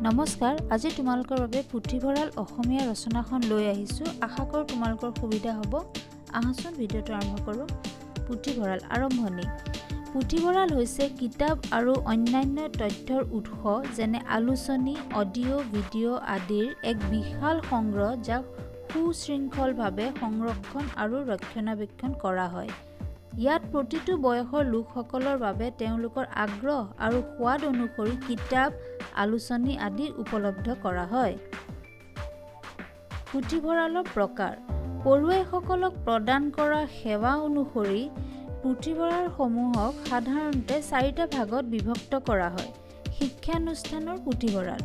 নমস্কাৰ, আজি তোমালোকৰ বাবে পুথিভঁৰাল অসমীয়া ৰচনাখন লৈ আহিছোঁ। আশা কৰোঁ তোমালোকৰ সুবিধা হ'ব। আহাচোন ভিডিঅ'টো আৰম্ভ কৰোঁ। পুথিভঁৰাল আৰম্ভণি। পুথিভঁৰাল হৈছে কিতাপ আৰু অন্যান্য তথ্যৰ উৎস যেনে আলোচনী, অডিঅ', ভিডিঅ' আদিৰ এক বিশাল সংগ্ৰহ যাক সুশৃংখলভাৱে সংৰক্ষণ আৰু ৰক্ষণাবেক্ষণ কৰা হয়। ইয়াত প্ৰতিটো বয়সৰ লোকসকলৰ বাবে তেওঁলোকৰ আগ্ৰহ আৰু সোৱাদ অনুসৰি কিতাপ, আলোচনী আদি উপলব্ধ কৰা হয়। পুথিভঁৰালৰ প্ৰকাৰ। পঢ়ুৱৈসকলক প্ৰদান কৰা সেৱা অনুসৰি পুথিভঁৰালসমূহক সাধাৰণতে 4টা ভাগত বিভক্ত কৰা হয়। শিক্ষানুষ্ঠানৰ পুথিভঁৰাল।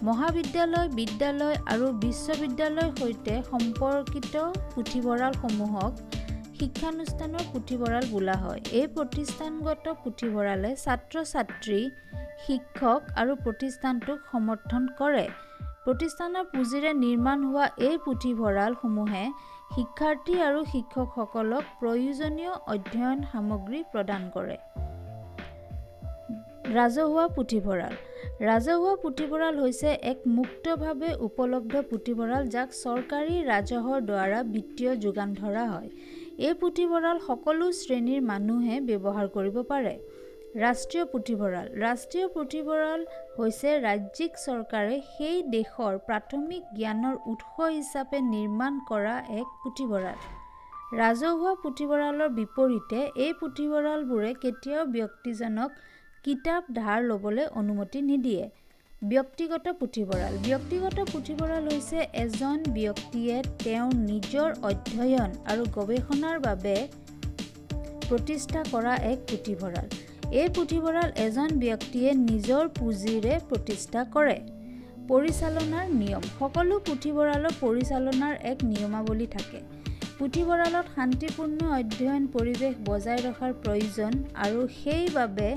মহাবিদ্যালয়, বিদ্যালয় আৰু বিশ্ববিদ্যালয়ৰ সৈতে সম্পৰ্কিত পুথিভঁৰালসমূহক শিক্ষানুষ্ঠানৰ পুথিভঁৰাল বোলা হয়। এই প্ৰতিষ্ঠানগত পুথিভঁৰালে ছাত্ৰ-ছাত্ৰী, শিক্ষক আৰু প্ৰতিষ্ঠানটোক সমৰ্থন কৰে। প্ৰতিষ্ঠানৰ পুঁজিৰে নিৰ্মাণ হোৱা এই পুথিভঁৰালসমূহে শিক্ষাৰ্থী আৰু শিক্ষকসকলক প্ৰয়োজনীয় অধ্যয়ন সামগ্ৰী প্ৰদান কৰে। ৰাজহুৱা পুথিভঁৰাল। ৰাজহুৱা পুথিভঁৰাল হৈছে এক মুক্তভাৱে উপলব্ধ পুথিভঁৰাল যাক চৰকাৰী ৰাজহৰ দ্বাৰা বিত্তীয় যোগান ধৰা হয়। এই পুথিভঁৰাল সকলো শ্ৰেণীৰ মানুহে ব্যৱহাৰ কৰিব পাৰে। ৰাষ্ট্ৰীয় পুথিভঁৰাল। ৰাষ্ট্ৰীয় পুথিভঁৰাল হৈছে ৰাজ্যিক চৰকাৰে সেই দেশৰ প্ৰাথমিক জ্ঞানৰ উৎস হিচাপে নিৰ্মাণ কৰা এক পুথিভঁৰাল। ৰাজহুৱা পুথিভঁৰালৰ বিপৰীতে এই পুথিভঁৰালবোৰে কেতিয়াও ব্যক্তিজনক কিতাপ ধাৰ ল'বলৈ অনুমতি নিদিয়ে। ব্যক্তিগত পুথিভঁৰাল। ব্যক্তিগত পুথিভঁৰাল হৈছে এজন ব্যক্তিয়ে তেওঁৰ নিজৰ অধ্যয়ন আৰু গৱেষণাৰ বাবে প্ৰতিষ্ঠা কৰা এক পুথিভঁৰাল। এই পুথিভঁৰাল এজন ব্যক্তিয়ে নিজৰ পুঁজিৰে প্ৰতিষ্ঠা কৰে। পৰিচালনাৰ নিয়ম। সকলো পুথিভঁৰালৰ পৰিচালনাৰ এক নিয়মাৱলী থাকে। পুথিভঁৰালত শান্তিপূৰ্ণ অধ্যয়ন পৰিৱেশ বজাই ৰখাৰ প্ৰয়োজন আৰু সেইবাবে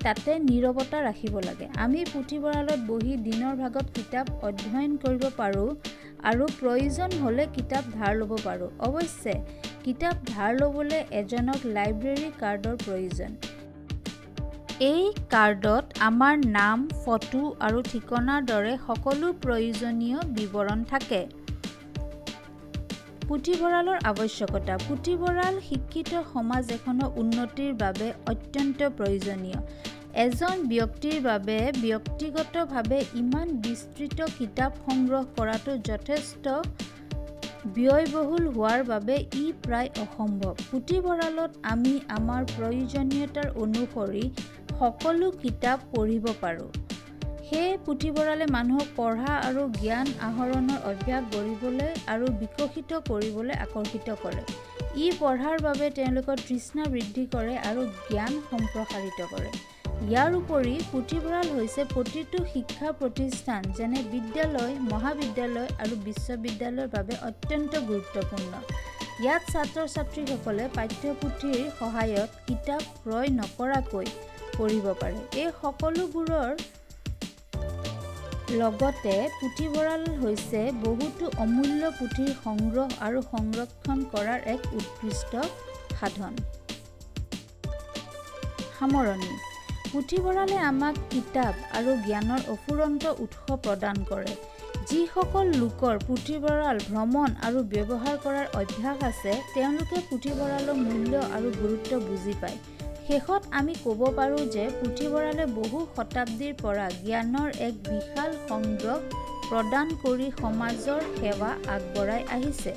তাতে নীৰৱতা ৰাখিব লাগে। আমি পুথিভঁৰালত বহি দিনৰ ভাগত কিতাপ অধ্যয়ন কৰিব পাৰোঁ আৰু প্ৰয়োজন হ'লে কিতাপ ধাৰ ল'ব পাৰোঁ। অৱশ্যে কিতাপ ধাৰ ল'বলৈ এজনক লাইব্ৰেৰী কাৰ্ডৰ প্ৰয়োজন। এই কাৰ্ডত আমাৰ নাম, ফটো আৰু ঠিকনাৰ দৰে সকলো প্ৰয়োজনীয় বিৱৰণ থাকে। পুথিভঁৰালৰ আৱশ্যকতা। পুথিভঁৰাল শিক্ষিত সমাজ এখনৰ উন্নতিৰ বাবে অত্যন্ত প্ৰয়োজনীয়। এজন ব্যক্তিৰ বাবে ব্যক্তিগতভাৱে ইমান বিস্তৃত কিতাপ সংগ্ৰহ কৰাটো যথেষ্ট ব্যয়বহুল হোৱাৰ বাবে ই প্ৰায় অসম্ভৱ। পুথিভঁৰালত আমি আমাৰ প্ৰয়োজনীয়তাৰ অনুসৰি সকলো কিতাপ পঢ়িব পাৰোঁ। সেই পুথিভঁৰালে মানুহক পঢ়া আৰু জ্ঞান আহৰণৰ অভ্যাস গঢ়িবলৈ আৰু বিকশিত কৰিবলৈ আকৰ্ষিত কৰে। ই পঢ়াৰ বাবে তেওঁলোকৰ তৃষ্ণা বৃদ্ধি কৰে আৰু জ্ঞান সম্প্ৰসাৰিত কৰে। ইয়াৰ উপৰি পুথিভঁৰাল হৈছে প্ৰতিটো শিক্ষা প্ৰতিষ্ঠান যেনে বিদ্যালয়, মহাবিদ্যালয় আৰু বিশ্ববিদ্যালয়ৰ বাবে অত্যন্ত গুৰুত্বপূৰ্ণ। ইয়াত ছাত্ৰ-ছাত্ৰীসকলে পাঠ্যপুথিৰ সহায়ত কিতাপ ক্ৰয় নকৰাকৈ পঢ়িব পাৰে। এই সকলোবোৰৰ লগতে পুথিভঁৰাল হৈছে বহুতো অমূল্য পুথিৰ সংগ্ৰহ আৰু সংৰক্ষণ কৰাৰ এক উৎকৃষ্ট সাধন। সামৰণি। পুথিভঁৰালে আমাক কিতাপ আৰু জ্ঞানৰ অফুৰন্ত উৎস প্ৰদান কৰে। যিসকল লোকৰ পুথিভঁৰাল ভ্ৰমণ আৰু ব্যৱহাৰ কৰাৰ অভ্যাস আছে তেওঁলোকে পুথিভঁৰালৰ মূল্য আৰু গুৰুত্ব বুজি পায়। শেষত আমি ক'ব পাৰোঁ যে পুথিভঁৰালে বহু শতাব্দীৰ পৰা জ্ঞানৰ এক বিশাল সংগ্ৰহ প্ৰদান কৰি সমাজৰ সেৱা আগবঢ়াই আহিছে।